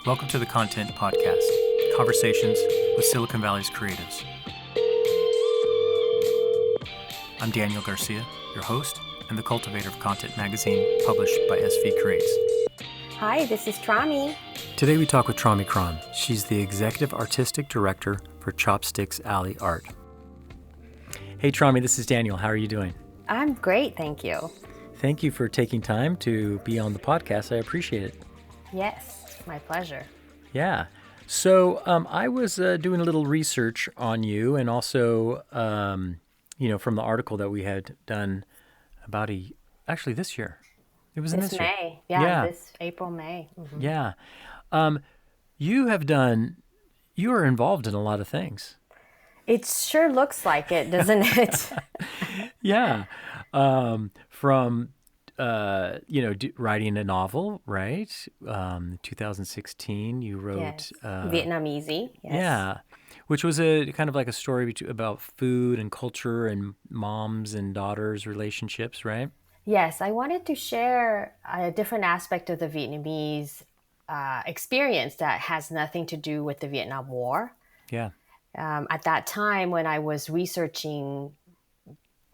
Welcome to the Content Podcast, conversations with Silicon Valley's creatives. I'm Daniel Garcia, your host and the cultivator of Content Magazine, published by SV Creates. Hi, this is Trami. Today we talk with Trami Cron. She's the Executive Artistic Director for Chopsticks Alley Art. Hey Trami, this is Daniel. How are you doing? I'm great, thank you. Thank you for taking time to be on the podcast. I appreciate it. Yes, my pleasure. Yeah. So I was doing a little research on you, and also, from the article that we had done about actually this year. It was in this May. year. Yeah, this April, May. Mm-hmm. Yeah. You are involved in a lot of things. It sure looks like it, doesn't it? Yeah. From writing a novel, right? 2016, you wrote Yes. VietnamEazy. Yes. Yeah, which was a kind of like a story about food and culture and moms and daughters relationships, right? Yes, I wanted to share a different aspect of the Vietnamese experience that has nothing to do with the Vietnam War. Yeah. At that time, when I was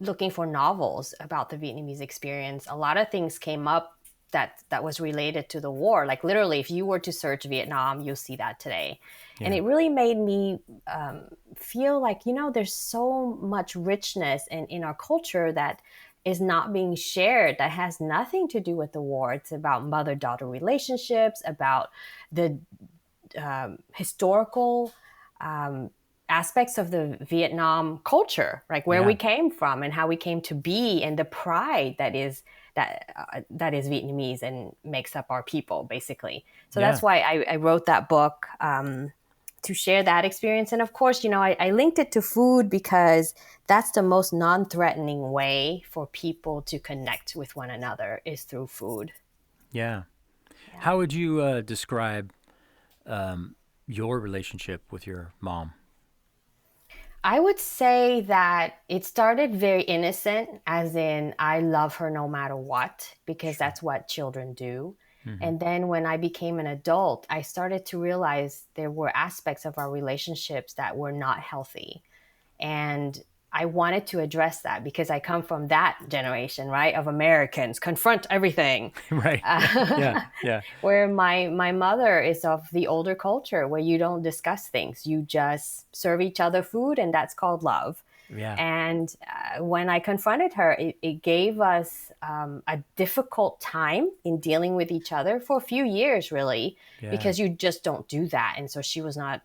looking for novels about the Vietnamese experience, a lot of things came up that was related to the war. Like literally, if you were to search Vietnam, you'll see that today. Yeah. And it really made me feel like, there's so much richness in our culture that is not being shared, that has nothing to do with the war. It's about mother-daughter relationships, about the historical aspects of the Vietnam culture, like where we came from and how we came to be, and the pride that is Vietnamese and makes up our people, basically. So that's why I wrote that book, to share that experience. And of course, I linked it to food because that's the most non-threatening way for people to connect with one another, is through food. Yeah. How would you describe your relationship with your mom? I would say that it started very innocent, as in I love her no matter what, because that's what children do. Mm-hmm. And then when I became an adult, I started to realize there were aspects of our relationships that were not healthy. And I wanted to address that because I come from that generation, right, of Americans, confront everything. Right. Yeah. Where my mother is of the older culture, where you don't discuss things. You just serve each other food, and that's called love. Yeah. And when I confronted her, it gave us a difficult time in dealing with each other for a few years, really, because you just don't do that. And so she was not...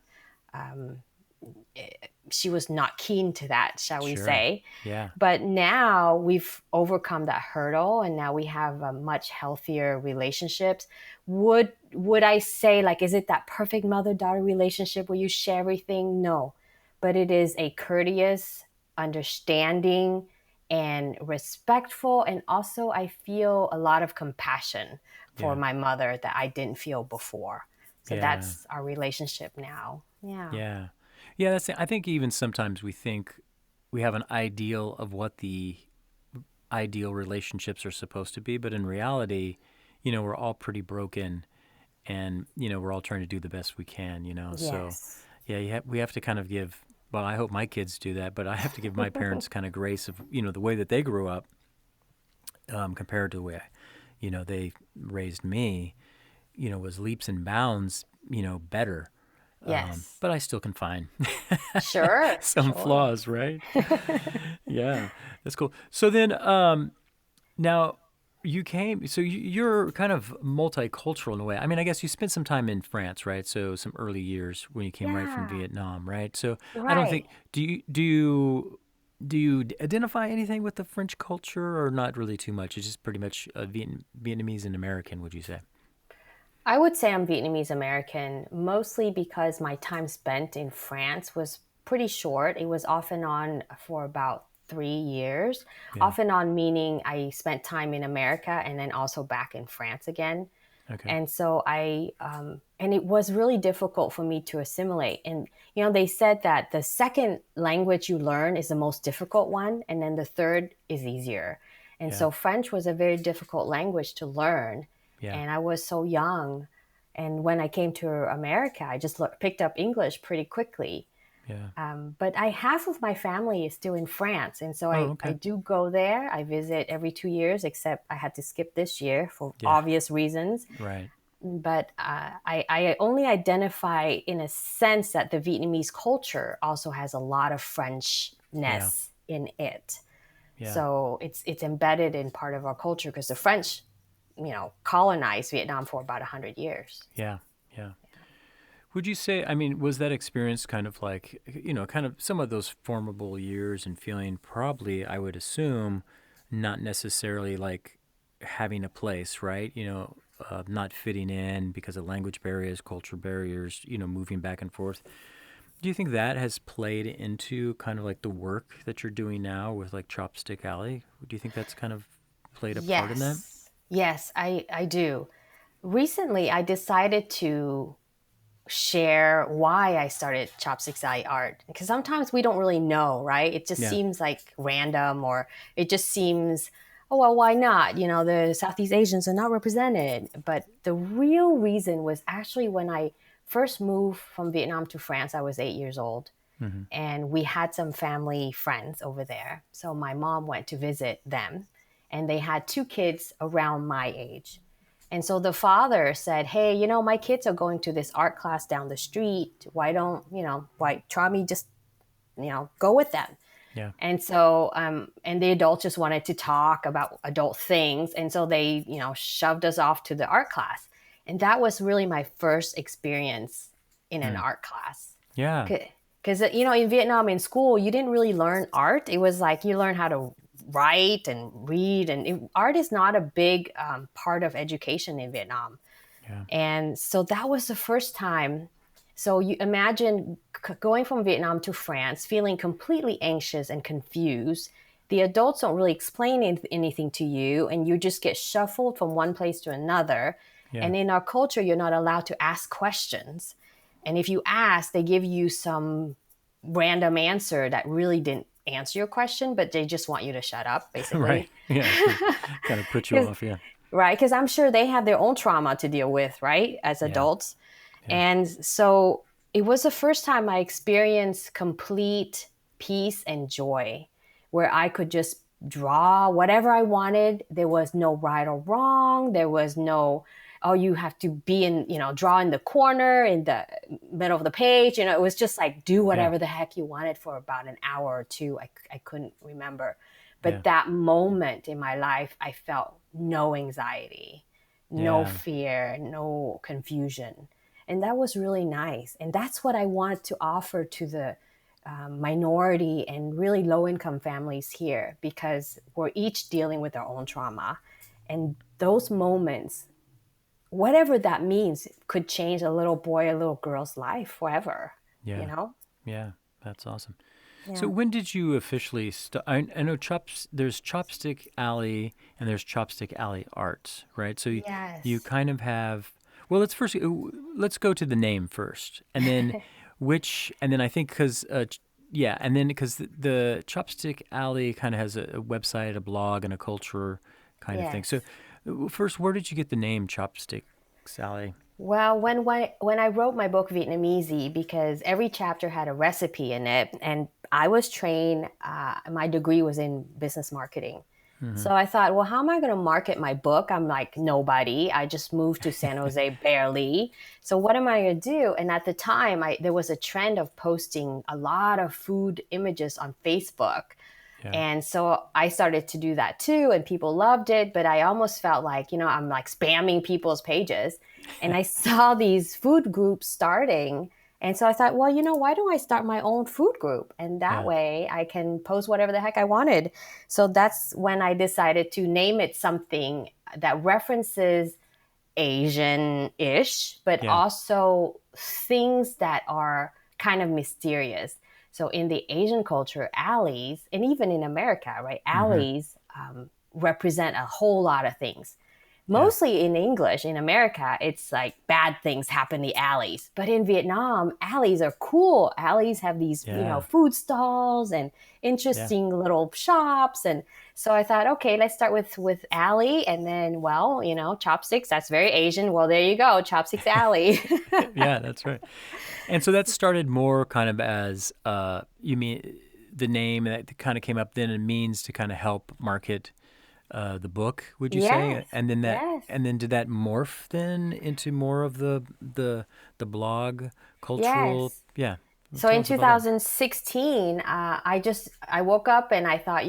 she was not keen to that, shall we say. Yeah. But now we've overcome that hurdle, and now we have a much healthier relationships. Would I say, like, is it that perfect mother-daughter relationship where you share everything? No. But it is a courteous, understanding, and respectful. And also I feel a lot of compassion for my mother that I didn't feel before. So that's our relationship now. Yeah. Yeah, I think even sometimes we think we have an ideal of what the ideal relationships are supposed to be, but in reality, we're all pretty broken, and we're all trying to do the best we can. Yes. So we have to kind of give. Well, I hope my kids do that, but I have to give my parents kind of grace of the way that they grew up, compared to the way they raised me. Was leaps and bounds better. Yes. But I still can find some flaws, right? Yeah, that's cool. So then now you're kind of multicultural in a way. I mean, I guess you spent some time in France, right? So some early years when you came right from Vietnam, right? So I don't think, do you identify anything with the French culture, or not really too much? It's just pretty much Vietnamese and American, would you say? I would say I'm Vietnamese American, mostly because my time spent in France was pretty short. It was off and on for about 3 years. Off and on meaning I spent time in America and then also back in France again. Okay. And so and it was really difficult for me to assimilate. And, they said that the second language you learn is the most difficult one, and then the third is easier. And so French was a very difficult language to learn. Yeah. And I was so young. And when I came to America, I just picked up English pretty quickly. Yeah. But half of my family is still in France. And so Oh, I okay. do go there. I visit every 2 years, except I had to skip this year for Yeah. obvious reasons. Right. But I only identify in a sense that the Vietnamese culture also has a lot of Yeah. Frenchness in it. Yeah. So it's embedded in part of our culture because the French, colonized Vietnam for about 100 years. Yeah. Yeah. Would you say, I mean, was that experience kind of like, kind of some of those formable years and feeling probably, I would assume, not necessarily like having a place, right? Not fitting in because of language barriers, culture barriers, moving back and forth. Do you think that has played into kind of like the work that you're doing now with like Chopstick Alley? Do you think that's kind of played a part in that? Yes, I do. Recently, I decided to share why I started Chopsticks Ally Art because sometimes we don't really know, right? It just Yeah. seems like random, or it just seems, oh well, why not? The Southeast Asians are not represented. But the real reason was actually when I first moved from Vietnam to France. I was 8 years old, Mm-hmm. and we had some family friends over there. So my mom went to visit them, and they had two kids around my age. And so the father said, "Hey, my kids are going to this art class down the street. Why Trami just, go with them?" Yeah. And so, and the adults just wanted to talk about adult things. And so they, shoved us off to the art class. And that was really my first experience in an Hmm. art class. Yeah. Because, in Vietnam in school, you didn't really learn art. It was like you learn how to write and read. And art is not a big part of education in Vietnam. Yeah. And so that was the first time. So you imagine going from Vietnam to France, feeling completely anxious and confused. The adults don't really explain anything to you, and you just get shuffled from one place to another. Yeah. And in our culture, you're not allowed to ask questions. And if you ask, they give you some random answer that really didn't answer your question, but they just want you to shut up, Right. basically. Yeah. To kind of put you off. Yeah. Right? Because I'm sure they have their own trauma to deal with, right? As Yeah. adults. Yeah. And so it was the first time I experienced complete peace and joy where I could just draw whatever I wanted. There was no right or wrong. There was no, oh, you have to be draw in the corner, in the middle of the page. It was just like do Yeah. whatever the heck you wanted for about an hour or two. I couldn't remember. Yeah. But that moment in my life, I felt no anxiety, no Yeah. fear, no confusion. And that was really nice. And that's what I wanted to offer to the minority and really low income families here, because we're each dealing with our own trauma. And those moments, whatever that means, could change a little boy, a little girl's life forever, you Yeah. know? Yeah. That's awesome. So Yeah. when did you officially I know there's Chopstick Alley and there's Chopstick Alley Arts, right? So you Yes. kind of have, well, let's go to the name first. And then and then I think yeah, and then because the Chopstick Alley kind of has a website, a blog, and a culture kind of thing. So Yes. first, where did you get the name Chopsticks Alley? Well, when I wrote my book VietnamEazy, because every chapter had a recipe in it, and I was trained, my degree was in business marketing. Mm-hmm. So I thought, well, how am I going to market my book? I'm like nobody. I just moved to San Jose barely. So what am I going to do? And at the time, there was a trend of posting a lot of food images on Facebook. Yeah. And so I started to do that too, and people loved it. But I almost felt like, I'm like spamming people's pages. And I saw these food groups starting. And so I thought, well, why don't I start my own food group? And that Yeah. way I can post whatever the heck I wanted. So that's when I decided to name it something that references Asian ish, but Yeah. also things that are kind of mysterious. So in the Asian culture, alleys, and even in America, right, Mm-hmm. alleys represent a whole lot of things. Yeah. Mostly in English, in America, it's like bad things happen in the alleys. But in Vietnam, alleys are cool. Alleys have these, Yeah. food stalls and Yeah. interesting little shops. And so I thought, okay, let's start with alley. And then, well, chopsticks, that's very Asian. Well, there you go, Chopsticks Alley. Yeah, that's right. And so that started more kind of as you mean the name that kind of came up then and means to kind of help market the book, would you say? Yes, And then yes. did that morph then into more of the blog cultural? Yes. Yeah. So Tell in us about that. 2016, I woke up and I thought,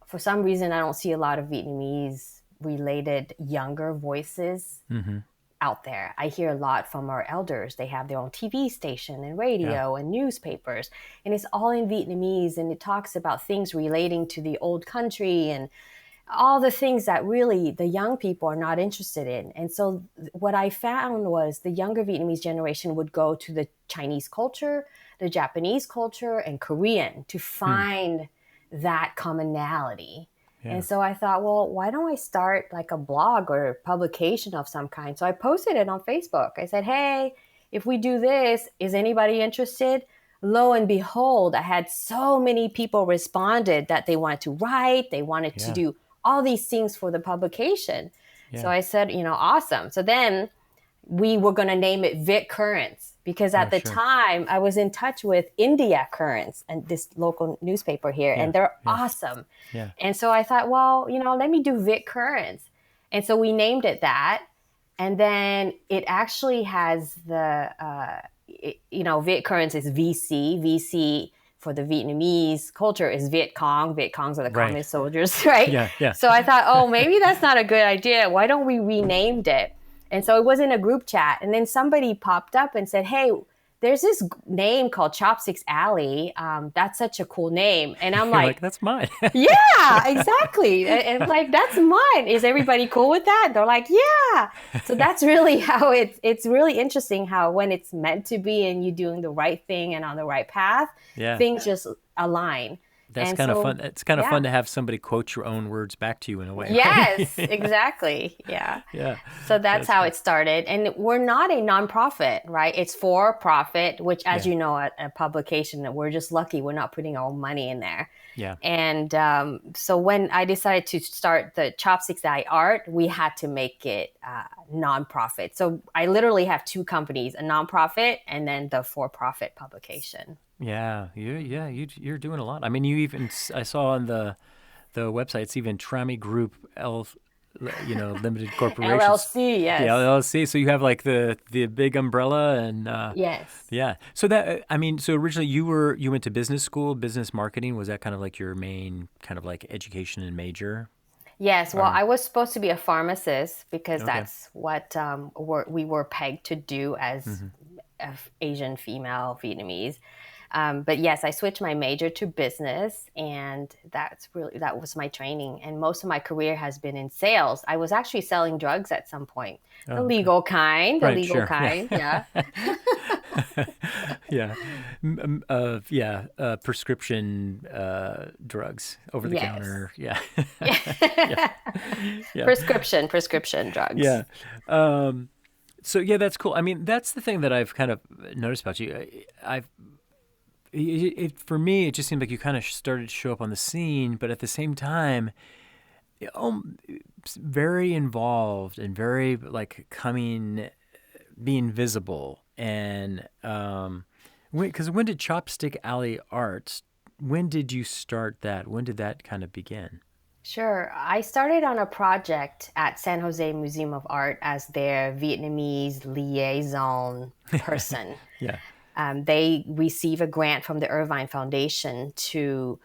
for some reason I don't see a lot of Vietnamese related younger voices Mm-hmm. out there. I hear a lot from our elders. They have their own TV station and Yeah. radio and newspapers, and it's all in Vietnamese, and it talks about things relating to the old country and all the things that really the young people are not interested in. And so what I found was the younger Vietnamese generation would go to the Chinese culture, the Japanese culture, and Korean to Hmm. find that commonality. Yeah. And so I thought, well, why don't I start like a blog or publication of some kind? So I posted it on Facebook. I said, hey, if we do this, is anybody interested? Lo and behold, I had so many people responded that they wanted to write, they wanted to Yeah. do all these things for the publication. So Yeah. I said, awesome. So then we were going to name it Viet Currents because Oh, at the sure. time I was in touch with India Currents and this local newspaper here, Yeah. and they're Yeah. awesome. Yeah. And so I thought, well, let me do Viet Currents. And so we named it that. And then it actually has Viet Currents is VC. VC for the Vietnamese culture is Viet Cong. Viet Congs are the Right. communist soldiers, right? Yeah. Yeah. So I thought, oh, maybe that's not a good idea. Why don't we renamed it? And so it was in a group chat. And then somebody popped up and said, hey, there's this name called Chopsticks Alley. That's such a cool name. And I'm You're like, like, that's mine. yeah, exactly. And like, that's mine. Is everybody cool with that? They're like, yeah. So that's really how it's really interesting how when it's meant to be and you're doing the right thing and on the right path, Yeah. things just align. That's And kind of so, fun. It's kind of yeah. fun to have somebody quote your own words back to you in a way, right? Yes, exactly. Yeah. Yeah. So that's That's how cool. it started. And we're not a nonprofit, right? It's for profit, which, as Yeah. you know, a publication, we're just lucky we're not putting our own money in there. Yeah. And so when I decided to start the Chopsticks Ally Art, we had to make it nonprofit. So I literally have two companies, a nonprofit and then the for-profit publication. Yeah. You're doing a lot. I mean, I saw on the website, it's even Trami Group Limited Corporations. LLC, The yes. LLC. So you have like the big umbrella and Yes. yeah. So that I mean, so originally you went to business school, business marketing. Was that kind of like your main kind of like education and major? Yes, well, Or I was supposed to be a pharmacist because okay. that's what we were pegged to do as Hmm. Asian female Vietnamese. But yes, I switched my major to business, and that was my training. And most of my career has been in sales. I was actually selling drugs at some point, Oh, the okay. legal kind, the Right. legal Sure. Yeah. kind. Yeah. Yeah. Prescription drugs over the Yes. counter. Yeah. Yeah. Yeah. Prescription drugs. Yeah. Um, so yeah, that's cool. I mean, that's the thing that I've kind of noticed about you. For me, it just seemed like you kind of started to show up on the scene, but at the same time, it's very involved and very like being visible. And because when did Chopstick Alley Arts? When did you start that? When did that kind of begin? Sure. I started on a project at San Jose Museum of Art as their Vietnamese liaison person. Yeah. They receive a grant from the Irvine Foundation to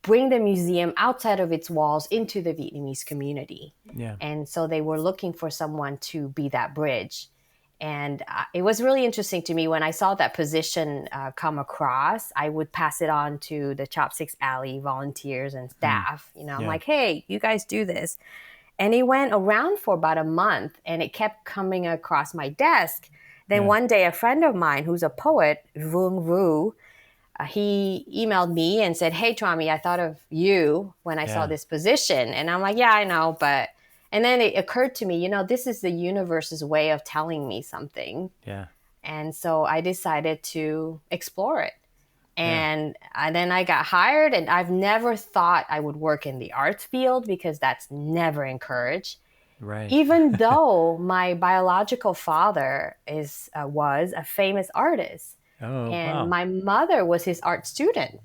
bring the museum outside of its walls into the Vietnamese community. Yeah. And so they were looking for someone to be that bridge. And it was really interesting to me when I saw that position come across. I would pass it on to the Chopsticks Alley volunteers and Mm. staff. I'm Yeah. like, hey, you guys do this. And it went around for about a month and it kept coming across my desk. Then Yeah. one day, a friend of mine who's a poet, Vuong Vu, he emailed me and said, hey, Trami, I thought of you when I saw Yeah. this position. And I'm like, yeah, I know. And then it occurred to me, this is the universe's way of telling me something. Yeah. And so I decided to explore it. Yeah. And then I got hired, and I've never thought I would work in the arts field because that's never encouraged. Right. Even though my biological father was a famous artist, Oh, and wow. my mother was his art student.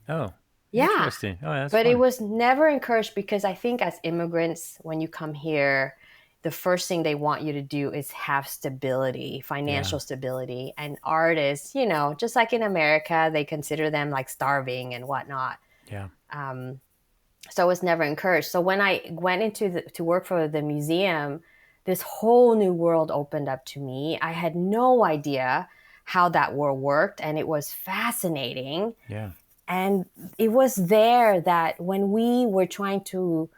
Oh, Yeah. interesting. Oh, that's But it fun. was never encouraged because I think as immigrants, when you come here, the first thing they want you to do is have stability, Yeah. financial stability. And artists, just like in America, they consider them like starving and whatnot. Yeah. So it was never encouraged. So when I went to work for the museum, this whole new world opened up to me. I had no idea how that world worked, and it was fascinating. Yeah. And it was there that when we were trying to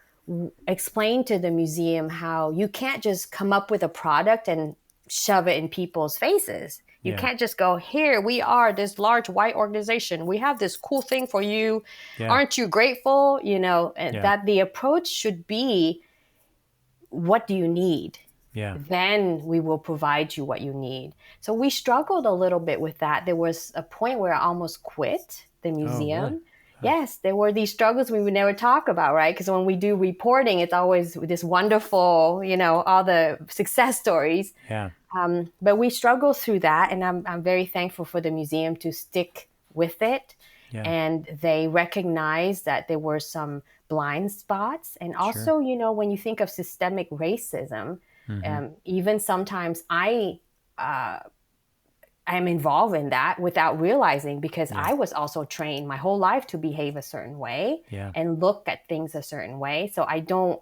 explain to the museum how you can't just come up with a product and shove it in people's faces. You Yeah. can't just go, here, we are this large white organization. We have this cool thing for you. Yeah. Aren't you grateful? And Yeah. that the approach should be, what do you need? Yeah. Then we will provide you what you need. So we struggled a little bit with that. There was a point where I almost quit the Oh, really? museum. Oh, Yes, there were these struggles we would never talk about, right? Because when we do reporting, it's always this wonderful, all the success stories. yeah. But we struggled through that, and I'm very thankful for the museum to stick with it. Yeah. And they recognized that there were some blind spots. And Sure. also, when you think of systemic racism, Mm-hmm. even sometimes I am involved in that without realizing, because Yeah. I was also trained my whole life to behave a certain way Yeah. and look at things a certain way. So I don't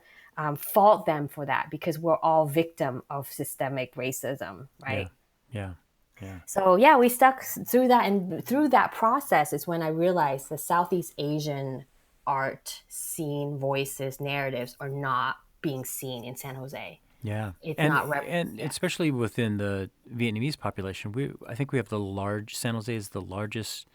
fault them for that, because we're all victim of systemic racism, Yeah. right? Yeah. Yeah. So yeah, we stuck through that, and through that process is when I realized the Southeast Asian art scene, voices, narratives are not being seen in San Jose. Yeah. It's And not and yeah. especially within the Vietnamese population, I think we have San Jose is the largest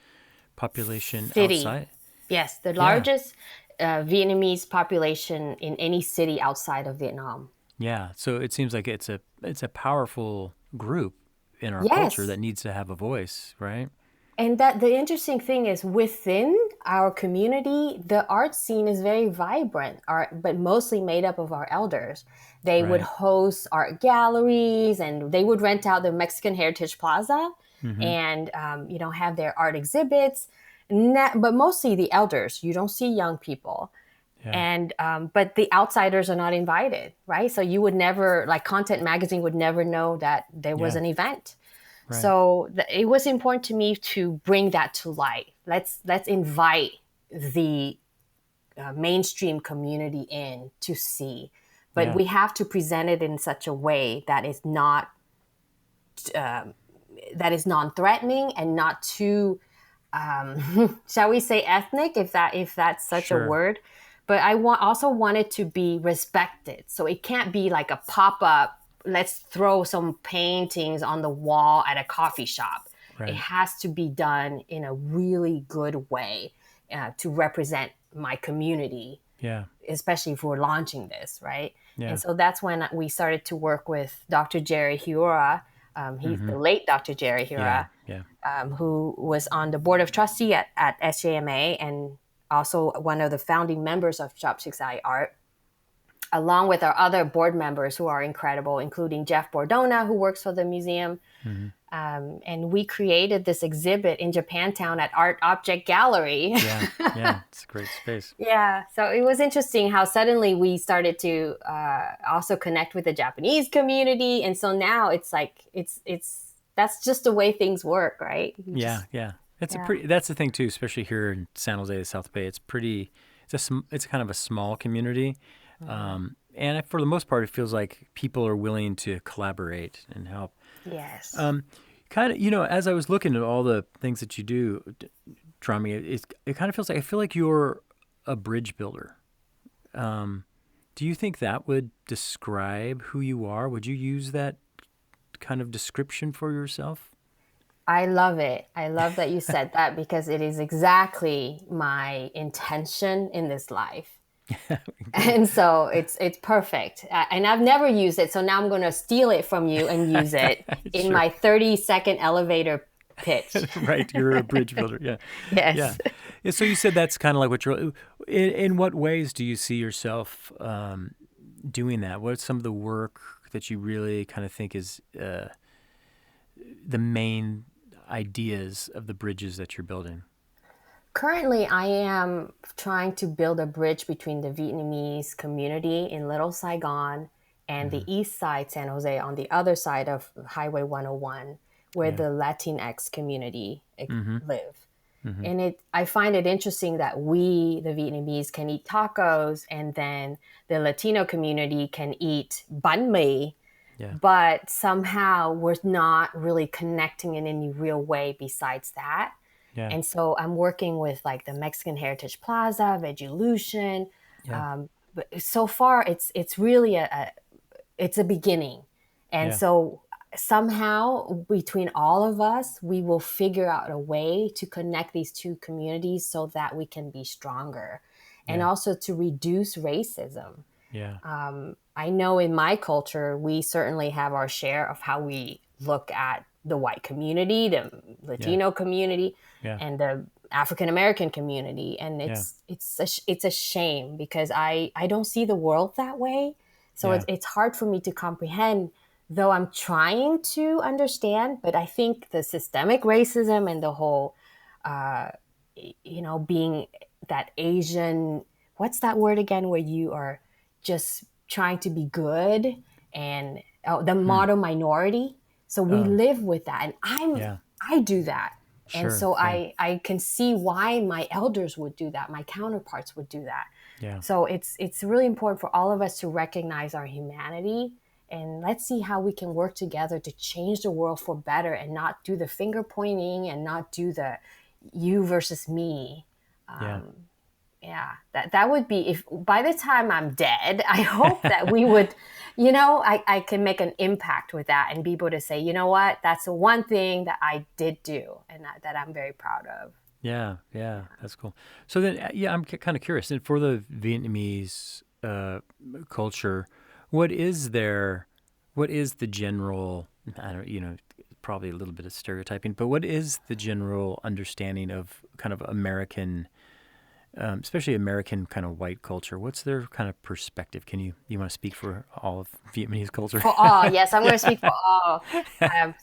population City. outside. Yes, the Yeah. largest Vietnamese population in any city outside of Vietnam. Yeah. So it seems like it's a powerful group in our culture Yes. that needs to have a voice, right? And that the interesting thing is, within our community, the art scene is very vibrant, art, but mostly made up of our elders. They would Right. host art galleries, and they would rent out the Mexican Heritage Plaza, Mm-hmm. and have their art exhibits. But mostly the elders. You don't see young people. Yeah. And but the outsiders are not invited, right? So you would never, like, Content Magazine would never know that there was Yeah. an event. Right. So it was important to me to bring that to light. Let's invite the mainstream community in to see, but Yeah. we have to present it in such a way that is not that is non-threatening and not too shall we say ethnic, if that's such a Sure. word. But also want it to be respected. So it can't be like a pop-up, let's throw some paintings on the wall at a coffee shop. It Right. has to be done in a really good way to represent my community, Yeah. especially if we're launching this, right? And Yeah. so that's when we started to work with Dr. Jerry Hura. He's Mm-hmm. the late Dr. Jerry Yeah. Hura, Yeah. who was on the board of trustee at SJMA, and also one of the founding members of Chopsticks Ally Art, along with our other board members who are incredible, including Jeff Bordona, who works for the museum. Mm-hmm. And we created this exhibit in Japantown at Art Object Gallery. Yeah. Yeah. It's a great space. Yeah, so it was interesting how suddenly we started to also connect with the Japanese community, and so now it's like it's that's just the way things work, right? Yeah. Yeah. Yeah. That's the thing too, especially here in San Jose, the South Bay. It's kind of a small community. And for the most part, it feels like people are willing to collaborate and help. Yes. Kind of, as I was looking at all the things that you do, Trami, it kind of feels like I feel like you're a bridge builder. Do you think that would describe who you are? Would you use that kind of description for yourself? I love it. I love that you said that, because it is exactly my intention in this life. And so it's perfect. And I've never used it, so now I'm going to steal it from you and use it in Sure. my 30-second elevator pitch. Right. You're a bridge builder. Yeah. Yeah. Yes. Yeah, so you said that's kind of like what you're. In what ways do you see yourself doing that? What's some of the work that you really kind of think is the main ideas of the bridges that you're building? Currently, I am trying to build a bridge between the Vietnamese community in Little Saigon and the Hmm. east side, San Jose, on the other side of Highway 101, where Yeah. the Latinx community Mm-hmm. live. Mm-hmm. And I find it interesting that we, the Vietnamese, can eat tacos, and then the Latino community can eat banh mi, Yeah. but somehow we're not really connecting in any real way besides that. Yeah. And so I'm working with like the Mexican Heritage Plaza, Vegilution. Yeah. But so far, it's really it's a beginning, and Yeah. so somehow between all of us, we will figure out a way to connect these two communities so that we can be stronger, and Yeah. also to reduce racism. Yeah. I know in my culture, we certainly have our share of how we look at the white community, the Yeah. Latino community, Yeah. and the African American community, and Yeah. it's a shame because I don't see the world that way. So Yeah. it's hard for me to comprehend, though I'm trying to understand. But I think the systemic racism and the whole, uh, being that Asian, what's that word again, where you are just trying to be good, and the Hmm. model minority. So we Oh. live with that, and Yeah. I do that. And Sure. so Yeah. I can see why my elders would do that, my counterparts would do that. Yeah. So it's really important for all of us to recognize our humanity, and let's see how we can work together to change the world for better, and not do the finger pointing, and not do the you versus me. Yeah. Yeah, that would be, if by the time I'm dead, I hope that we would, I can make an impact with that and be able to say, you know what, that's the one thing that I did do, and that I'm very proud of. Yeah. Yeah. That's cool. So then, yeah, I'm kind of curious. And for the Vietnamese culture, what is their, what is the general, I don't, probably a little bit of stereotyping, but what is the general understanding of kind of American, especially American kind of white culture? What's their kind of perspective? You want to speak for all of Vietnamese culture? For all, yes, I'm going Yeah. to speak for all.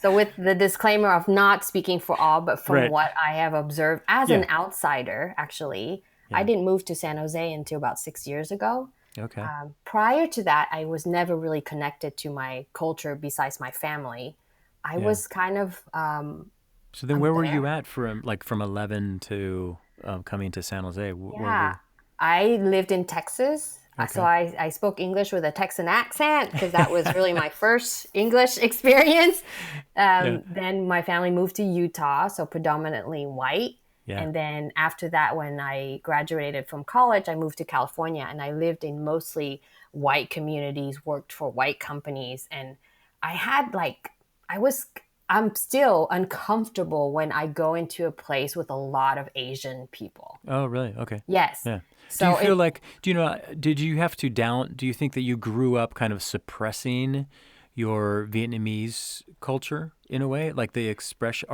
So, with the disclaimer of not speaking for all, but from Right. what I have observed as an Yeah. outsider, actually, I Yeah. didn't move to San Jose until about 6 years ago. Okay. Prior to that, I was never really connected to my culture besides my family. I Yeah. was kind of So then where were you there. at from 11 to coming to San Jose? Where Yeah. were, I lived in Texas. So okay. I spoke English with a Texan accent because that was really my first English experience. Yeah. Then my family moved to Utah, so predominantly white. Yeah. And then after that, when I graduated from college, I moved to California, and I lived in mostly white communities, worked for white companies. And I had like, I was, I'm still uncomfortable when I go into a place with a lot of Asian people. Oh, really? Okay. Yes. Yeah. Do you So feel it, like, did you have to do you think that you grew up kind of suppressing your Vietnamese culture in a way? Like the expression,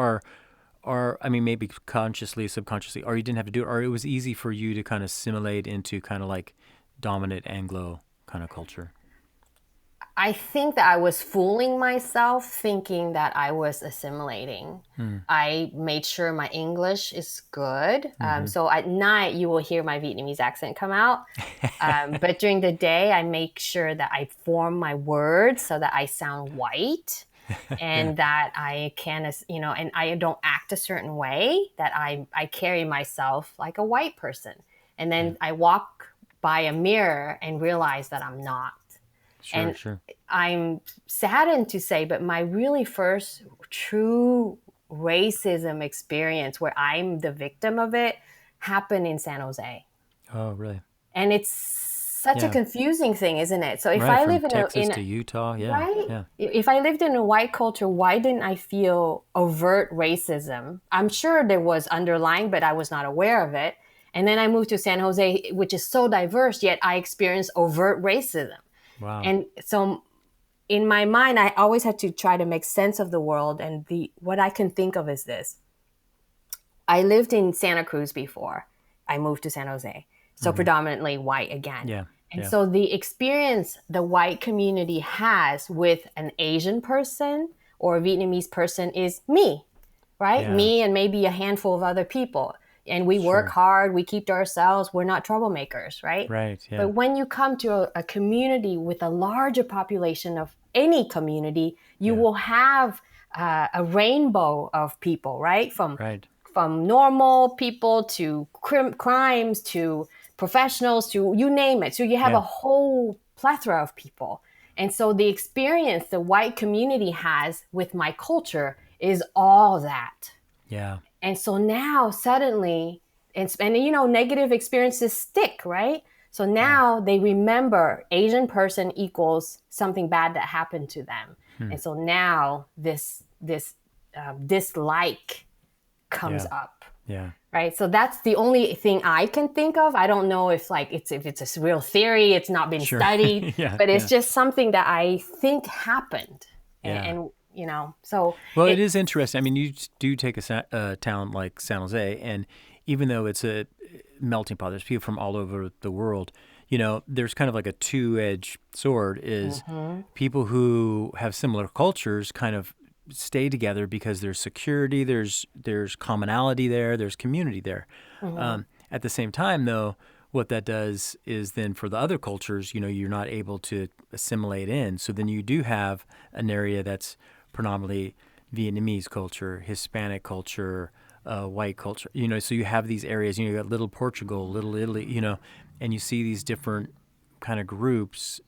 I mean, maybe consciously, subconsciously, or you didn't have to do it, or it was easy for you to kind of assimilate into kind of like dominant Anglo kind of culture? I think that I was fooling myself thinking that I was assimilating. Hmm. I made sure my English is good. Mm-hmm. So at night, you will hear my Vietnamese accent come out. But during the day, I make sure that I form my words so that I sound white, Yeah. and that I can, and I don't act a certain way, that I carry myself like a white person. And Yeah. then I walk by a mirror and realize that I'm not. Sure. And Sure. I'm saddened to say, but my really first true racism experience where I'm the victim of it happened in San Jose. Oh, really? And it's such a Yeah. confusing thing, isn't it? So if Right. I From live in Texas to Utah. Yeah. right? Yeah. If I lived in a white culture, why didn't I feel overt racism? I'm sure there was underlying, but I was not aware of it. And then I moved to San Jose, which is so diverse, yet I experienced overt racism. Wow. And so in my mind, I always had to try to make sense of the world. And what I can think of is this. I lived in Santa Cruz before I moved to San Jose. So predominantly white again. Yeah. And so the experience the white community has with an Asian person or a Vietnamese person is me, right? Yeah. Me and maybe a handful of other people. And we work hard, we keep to ourselves, we're not troublemakers, right? Right. Yeah. But when you come to a community with a larger population of any community, you will have a rainbow of people, right? From normal people to crimes to professionals to you name it. So you have a whole plethora of people. And so the experience the white community has with my culture is all that. Yeah. And so now suddenly, and negative experiences stick, right? So now they remember Asian person equals something bad that happened to them. And so now this dislike comes up. Yeah. Right. So that's the only thing I can think of. I don't know if it's a real theory, it's not been studied, but it's just something that I think happened. And so. Well, it is interesting. I mean, you do take a town like San Jose, and even though it's a melting pot, there's people from all over the world. There's kind of like a two-edged sword is people who have similar cultures kind of stay together because there's security, there's commonality there's community there. At the same time, though, what that does is then for the other cultures, you're not able to assimilate in. So then you do have an area that's predominantly Vietnamese culture, Hispanic culture, white culture. So you have these areas. You got Little Portugal, Little Italy. And you see these different kind of groups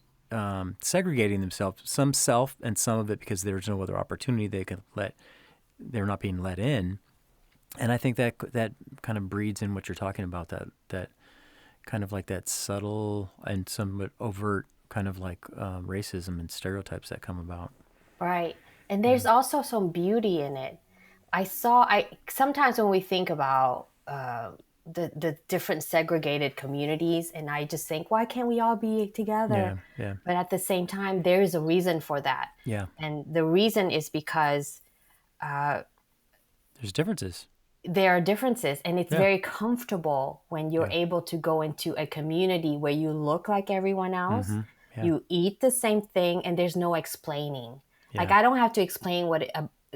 segregating themselves, some self and some of it because there's no other opportunity they're not being let in. And I think that kind of breeds in what you're talking about, that kind of like that subtle and somewhat overt kind of like racism and stereotypes that come about. Right. And there's also some beauty in it. Sometimes when we think about the different segregated communities, and I just think, why can't we all be together? Yeah. But at the same time, there is a reason for that. Yeah. And the reason is because there's differences. There are differences, and it's very comfortable when you're able to go into a community where you look like everyone else, you eat the same thing, and there's no explaining. Like, I don't have to explain what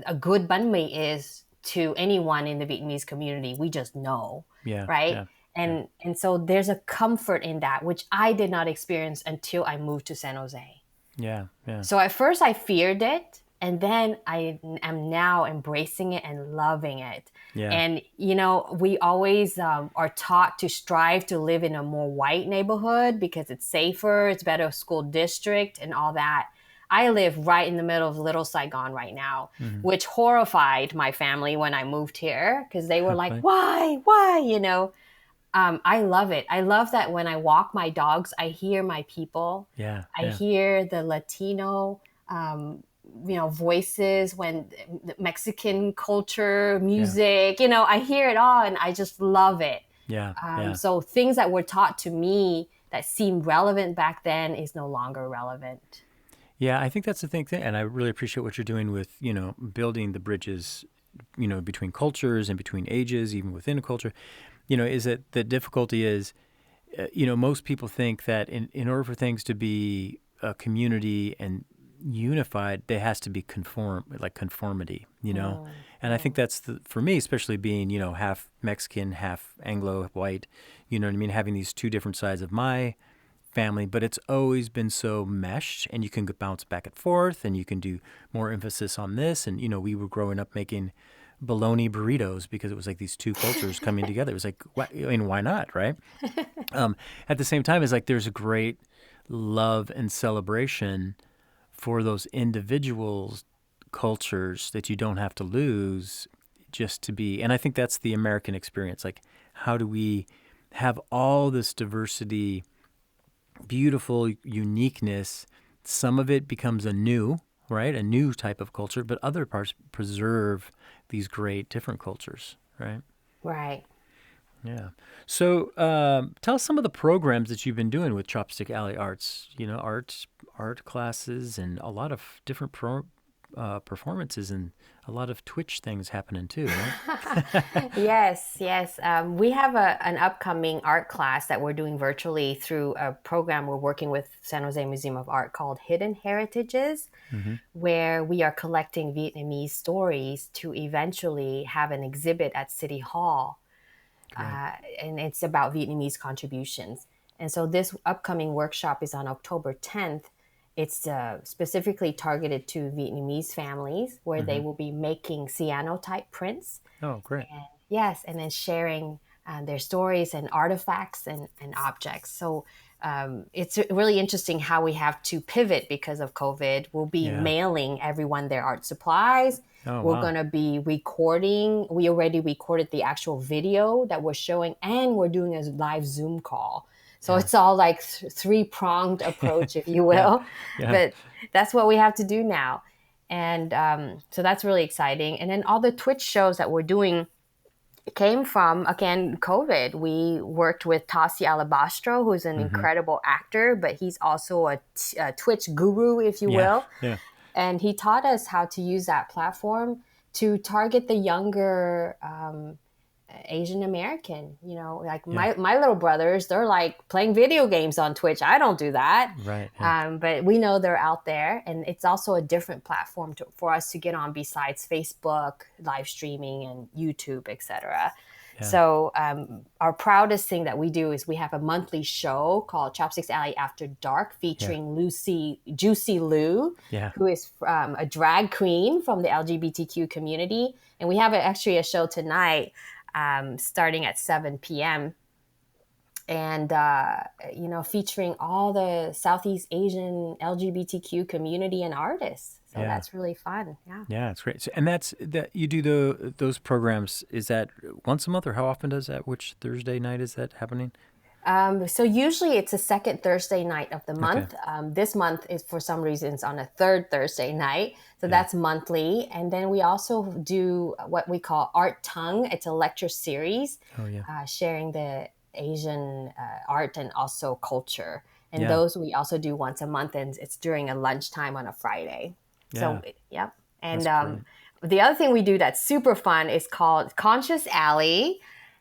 a good banh mi is to anyone in the Vietnamese community. We just know, right? And so there's a comfort in that, which I did not experience until I moved to San Jose. Yeah. So at first I feared it, and then I am now embracing it and loving it. Yeah. And, we always are taught to strive to live in a more white neighborhood because it's safer, it's better school district and all that. I live right in the middle of Little Saigon right now, which horrified my family when I moved here because they were like, why? I love it. I love that when I walk my dogs, I hear my people. I hear the Latino voices, when Mexican culture, music, I hear it all and I just love it. So things that were taught to me that seemed relevant back then is no longer relevant. Yeah, I think that's the thing. And I really appreciate what you're doing with, building the bridges, between cultures and between ages, even within a culture, is that the difficulty is, most people think that in order for things to be a community and unified, there has to be conformity, and I think that's for me, especially being, half Mexican, half Anglo, white, having these two different sides of my family, but it's always been so meshed, and you can bounce back and forth, and you can do more emphasis on this. And, we were growing up making bologna burritos because it was like these two cultures coming together. It was like, why not, right? At the same time, it's like there's a great love and celebration for those individual cultures that you don't have to lose just to be. And I think that's the American experience. Like, how do we have all this diversity, beautiful uniqueness? Some of it becomes a new type of culture, but other parts preserve these great different cultures, right? Right. Yeah. So tell us some of the programs that you've been doing with Chopstick Alley Arts. You know, art classes and a lot of different performances and a lot of Twitch things happening too, right? Yes, yes. We have an upcoming art class that we're doing virtually through a program we're working with San Jose Museum of Art called Hidden Heritages, Mm-hmm. where we are collecting Vietnamese stories to eventually have an exhibit at City Hall. Great. And it's about Vietnamese contributions. And so this upcoming workshop is on October 10th. It's specifically targeted to Vietnamese families where they Mm-hmm. will be making cyanotype prints. Oh, great. And yes, and then sharing their stories and artifacts and objects. So it's really interesting how we have to pivot because of COVID. We'll be Yeah. mailing everyone their art supplies. Oh, We're wow. going to be recording. We already recorded the actual video that we're showing, and we're doing a live Zoom call. So Yeah. it's all like three-pronged approach, if you Yeah. will. Yeah. But that's what we have to do now. And so that's really exciting. And then all the Twitch shows that we're doing came from, again, COVID. We worked with Tassi Alabastro, who's an Mm-hmm. incredible actor, but he's also a Twitch guru, if you Yeah. will. Yeah. And he taught us how to use that platform to target the younger Asian American. You know, like Yeah. my little brothers, they're like playing video games on Twitch. I don't do that. Right. Yeah. But we know they're out there, and it's also a different platform for us to get on besides Facebook, live streaming, and YouTube, etc. Yeah. So our proudest thing that we do is we have a monthly show called Chopsticks Alley After Dark, Yeah. featuring Juicy Lou, Yeah. who is a drag queen from the LGBTQ community. And we have actually a show tonight starting at 7 p.m. and featuring all the Southeast Asian LGBTQ community and artists. So Yeah. that's really fun. Yeah. Yeah, it's great. So, and that's that you do those programs. Is that once a month, or how often does that? Which Thursday night is that happening? So usually it's the second Thursday night of the Okay. month. This month is for some reasons on a third Thursday night. So Yeah. that's monthly. And then we also do what we call Art Tongue. It's a lecture series Oh, yeah. sharing the Asian art and also culture. And Yeah. those we also do once a month, and it's during a lunchtime on a Friday. Yeah. So, yeah. And That's great. the other thing we do that's super fun is called Conscious Alley,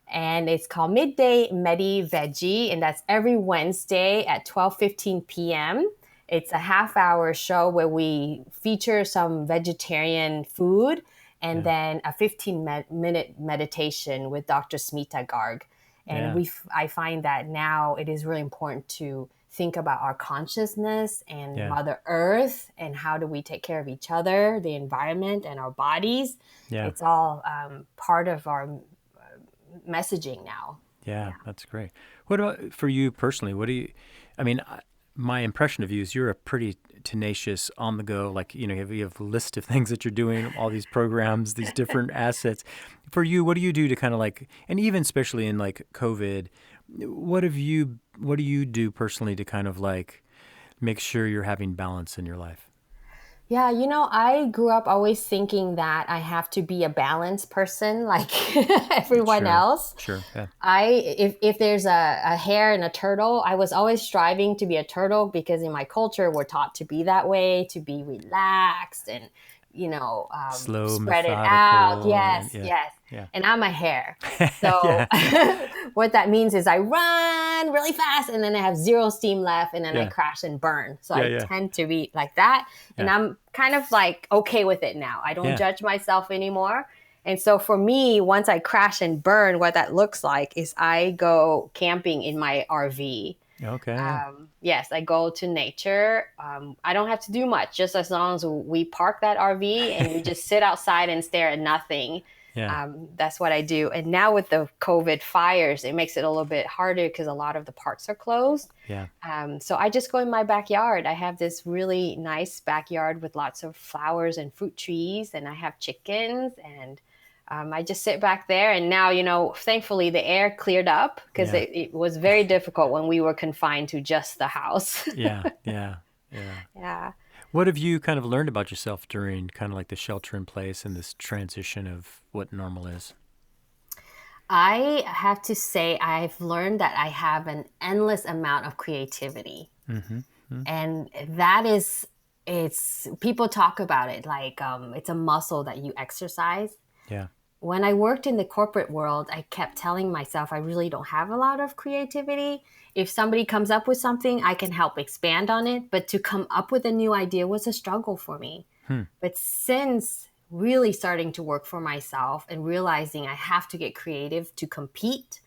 and it's called Midday Medi Veggie, and that's every Wednesday at 12:15 p.m. It's a half-hour show where we feature some vegetarian food and Yeah. then a 15-minute meditation with Dr. Smita Garg. And Yeah. I find that now it is really important to think about our consciousness and Yeah. Mother Earth and how do we take care of each other, the environment, and our bodies. Yeah. It's all part of our messaging now. Yeah. That's great. What about for you personally? What do you? I mean, my impression of you is you're a pretty tenacious, on the go. Like you have a list of things that you're doing, all these programs, these different assets. For you, what do you do to kind of like, and even especially in like COVID, what do you do personally to kind of like make sure you're having balance in your life? Yeah, I grew up always thinking that I have to be a balanced person like everyone Sure. else. Sure. Yeah. If there's a hare and a turtle, I was always striving to be a turtle because in my culture we're taught to be that way, to be relaxed and Slow, spread it out. methodical, and Yes, yeah. yes. Yeah. And I'm a hare. So Yeah. what that means is I run really fast and then I have zero steam left and then I Yeah. crash and burn. So Yeah. I Yeah. tend to be like that. And Yeah. I'm kind of like okay with it now. I don't Yeah. judge myself anymore. And so for me, once I crash and burn, what that looks like is I go camping in my RV. Okay. Yeah. Yes, I go to nature. I don't have to do much, just as long as we park that RV and we just sit outside and stare at nothing. Yeah. That's what I do. And now with the COVID fires, it makes it a little bit harder because a lot of the parks are closed. Yeah. So I just go in my backyard. I have this really nice backyard with lots of flowers and fruit trees, and I have chickens and I just sit back there. And now, thankfully the air cleared up because Yeah. it was very difficult when we were confined to just the house. Yeah. Yeah. Yeah. Yeah. What have you kind of learned about yourself during kind of like the shelter in place and this transition of what normal is? I have to say, I've learned that I have an endless amount of creativity. Mm-hmm. Mm-hmm. And that is, it's, people talk about it like it's a muscle that you exercise. Yeah. When I worked in the corporate world, I kept telling myself I really don't have a lot of creativity. If somebody comes up with something, I can help expand on it. But to come up with a new idea was a struggle for me. Hmm. But since really starting to work for myself and realizing I have to get creative to compete,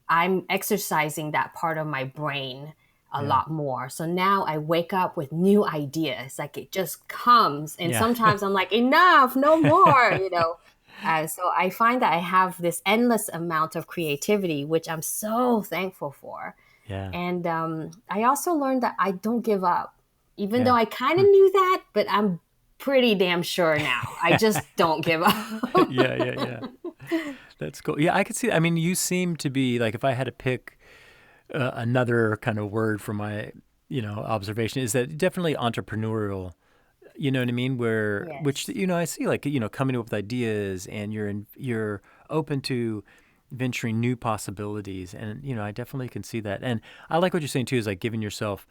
I'm exercising that part of my brain a Yeah. lot more. So now I wake up with new ideas. Like it just comes. And Yeah. sometimes I'm like, enough, no more, you know. So I find that I have this endless amount of creativity, which I'm so thankful for. Yeah. And I also learned that I don't give up, even though Yeah. I kind of Hmm. knew that, but I'm pretty damn sure now. I just don't give up. Yeah. Yeah. Yeah. That's cool. Yeah, I could see. I mean, you seem to be like, if I had to pick another kind of word from my, observation, is that definitely entrepreneurial. You know what I mean? Where, which, Yes. I see, like, coming up with ideas, and you're open to venturing new possibilities, and I definitely can see that. And I like what you're saying too, is like giving yourself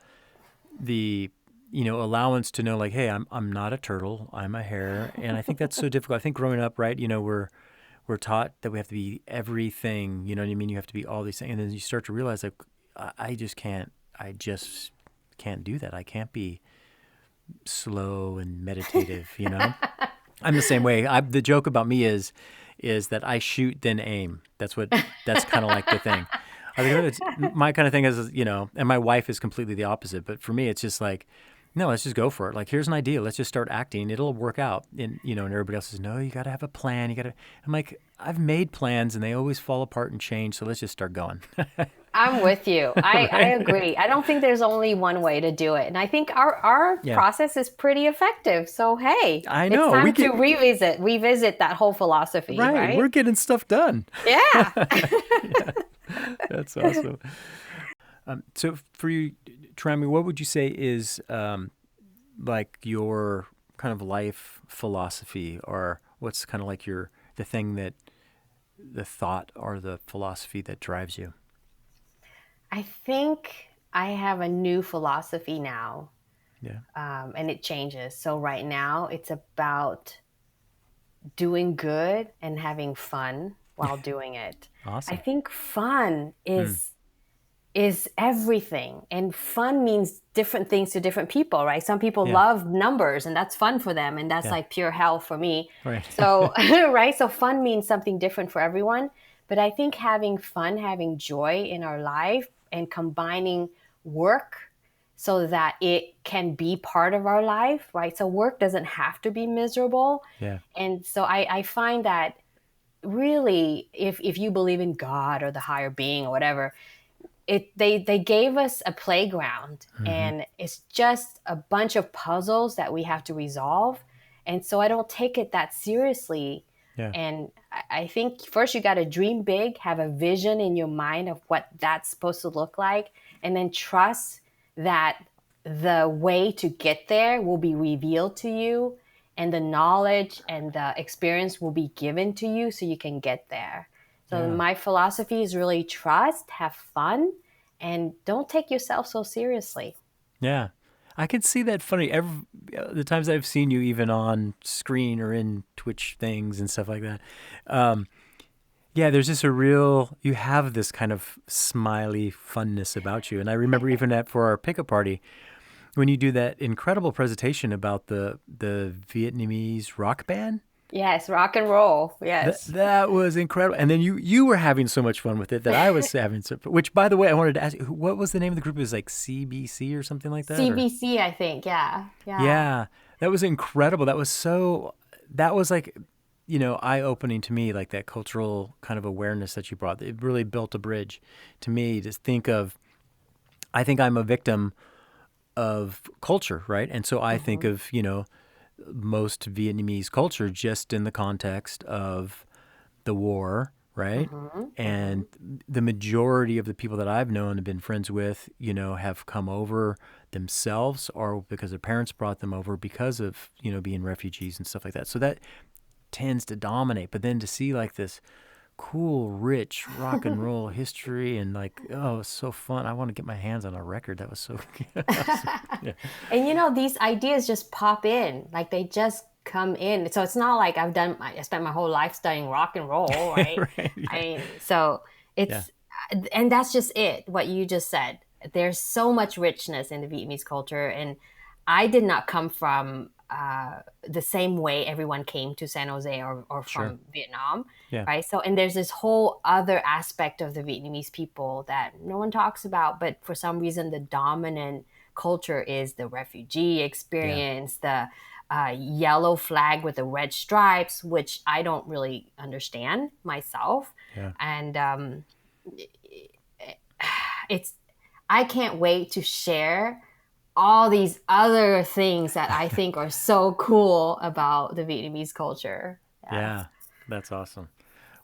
the allowance to know, like, hey, I'm not a turtle, I'm a hare. And I think that's so difficult. I think growing up, right, we're taught that we have to be everything. You know what I mean? You have to be all these things, and then you start to realize, like, I just can't. I just can't do that. I can't be slow and meditative. I'm the same way. The joke about me is that I shoot then aim. That's kind of like the thing. I think it's my kind of thing is, and my wife is completely the opposite. But for me, it's just like, no, let's just go for it. Like, here's an idea. Let's just start acting. It'll work out. And everybody else says, no, you got to have a plan. I'm like, I've made plans and they always fall apart and change. So let's just start going. I'm with you. I Right? agree. I don't think there's only one way to do it. And I think our Yeah. process is pretty effective. So hey, I it's know. time to revisit that whole philosophy, Right. right? We're getting stuff done. Yeah. Yeah. That's awesome. So for you, Trami, what would you say is like your kind of life philosophy, or what's kind of like the thought or the philosophy that drives you? I think I have a new philosophy now, Yeah. and it changes. So right now it's about doing good and having fun while doing it. I Awesome. think fun Hmm. is everything. And fun means different things to different people, right? Some people Yeah. love numbers and that's fun for them. And that's Yeah. like pure hell for me. Right. So, right? So fun means something different for everyone. But I think having fun, having joy in our life and combining work so that it can be part of our life, right? So work doesn't have to be miserable. Yeah. And so I find that really, if you believe in God or the higher being or whatever, they gave us a playground Mm-hmm. and it's just a bunch of puzzles that we have to resolve. And so I don't take it that seriously. Yeah. And I think first you got to dream big, have a vision in your mind of what that's supposed to look like, and then trust that the way to get there will be revealed to you and the knowledge and the experience will be given to you so you can get there. So Yeah. my philosophy is really trust, have fun, and don't take yourself so seriously. Yeah. I can see that funny. The times I've seen you even on screen or in Twitch things and stuff like that. Um, Yeah, there's just you have this kind of smiley funness about you. And I remember even for our pickup party, when you do that incredible presentation about the Vietnamese rock band. Yes, rock and roll. That Yes. that was incredible. And then you were having so much fun with it that I was having so, which, by the way, I wanted to ask you, what was the name of the group? It was like CBC or something like that, or CBC, I think. Yeah. Yeah. yeah, that was incredible. That was like, eye opening to me, like that cultural kind of awareness that you brought. It really built a bridge to me to think of. I think I'm a victim of culture, right? And so I think Hmm. of, most Vietnamese culture just in the context of the war, right? Hmm. And Hmm. the majority of the people that I've known and been friends with, have come over themselves or because their parents brought them over because of, being refugees and stuff like that. So that tends to dominate. But then to see like this cool, rich rock and roll history, and like, oh, it's so fun. I want to get my hands on a record. That was so yeah. And these ideas just pop in, like they just come in. So it's not like I spent my whole life studying rock and roll, right? Right. Yeah. I mean, so Yeah. it's, and that's just it, what you just said. There's so much richness in the Vietnamese culture. And I did not come from the same way everyone came to San Jose or Sure. from Vietnam, Yeah. right? So, and there's this whole other aspect of the Vietnamese people that no one talks about, but for some reason, the dominant culture is the refugee Yeah. experience, the yellow flag with the red stripes, which I don't really understand myself. Yeah. And it's, I can't wait to share all these other things that I think are so cool about the Vietnamese culture. Yeah. That's awesome.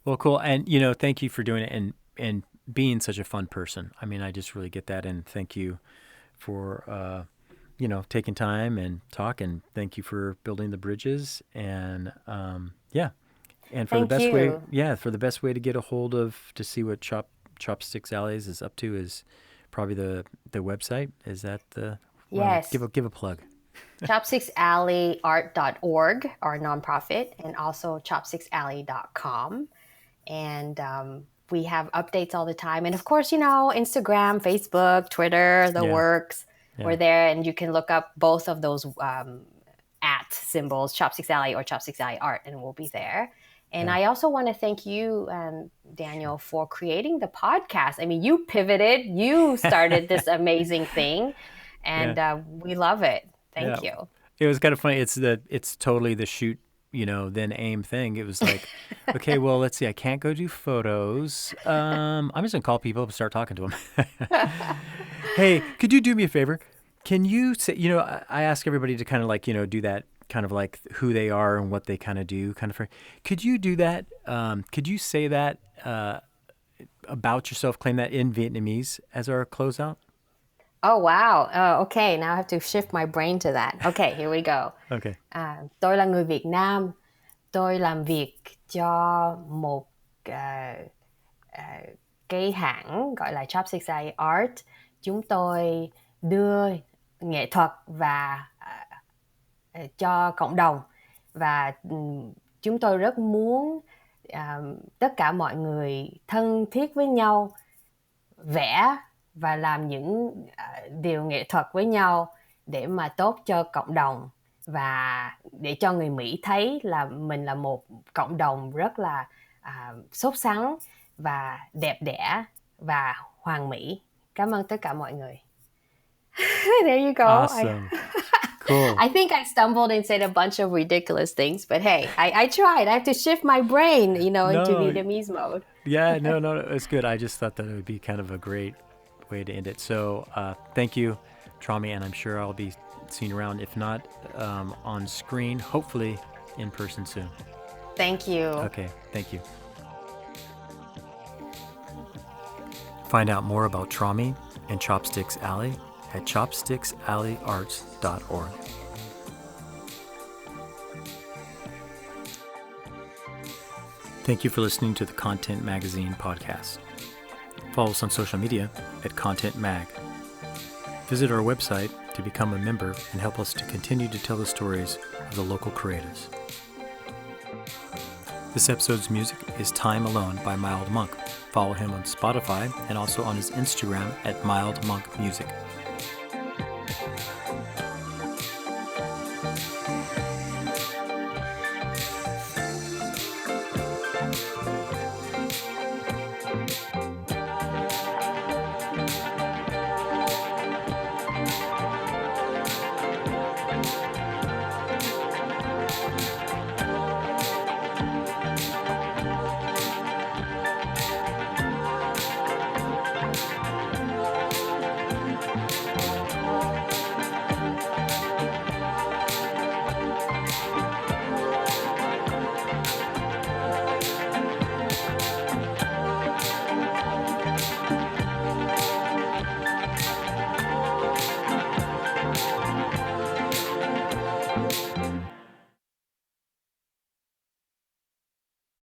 Well, cool. And, thank you for doing it and being such a fun person. I mean, I just really get that. And thank you for, taking time and talking. Thank you for building the bridges. And, yeah. And for Thank the best way, you. for the best way to get a hold of, to see what Chopsticks Alleys is up to is probably the website. Is that Yes. give a plug. Chopsticksalleyart.org, our nonprofit, and also chopsticksalley.com. And we have updates all the time. And of course, Instagram, Facebook, Twitter, the works. Yeah. We're there, and you can look up both of those at symbols, Chopsticks Alley or Chopsticks Ally Art, and we'll be there. And I also want to thank you, Daniel, for creating the podcast. I mean, you pivoted, you started this amazing thing, and we love it. Thank you. It was kind of funny. It's totally the shoot, then aim thing. It was like, okay, well, let's see. I can't go do photos. I'm just gonna call people up and start talking to them. Hey, could you do me a favor? Can you say, I ask everybody to kind of like, do that kind of like who they are and what they kind of do kind of. Could you do that? Could you say that about yourself, claim that in Vietnamese as our closeout? Oh, wow. Okay, now I have to shift my brain to that. Okay, here we go. Okay. Tôi là người Việt Nam. Tôi làm việc cho một cái hãng gọi là Chopsticks Ally Art. Chúng tôi đưa nghệ thuật và cho cộng đồng, và chúng tôi rất muốn tất cả mọi người thân thiết với nhau, vẽ và làm những điều nghệ thuật với nhau để mà tốt cho cộng đồng, và để cho người Mỹ thấy là mình là một cộng đồng rất là sốt sắng và đẹp đẽ và hoàn mỹ. Cảm ơn tất cả mọi người. There you go. Awesome. Cool. I think I stumbled and said a bunch of ridiculous things, but hey, I tried. I have to shift my brain, into Vietnamese mode. Yeah, no, it's good. I just thought that it would be kind of a great way to end it. So thank you, Trami, and I'm sure I'll be seeing you around, if not on screen, hopefully in person soon. Thank you. Okay, thank you. Find out more about Trami and Chopsticks Alley at chopsticksalleyarts.org. Thank you for listening to the Content Magazine podcast. Follow us on social media at Content Mag. Visit our website to become a member and help us to continue to tell the stories of the local creators. This episode's music is Time Alone by Mild Monk. Follow him on Spotify and also on his Instagram at Mild Monk Music.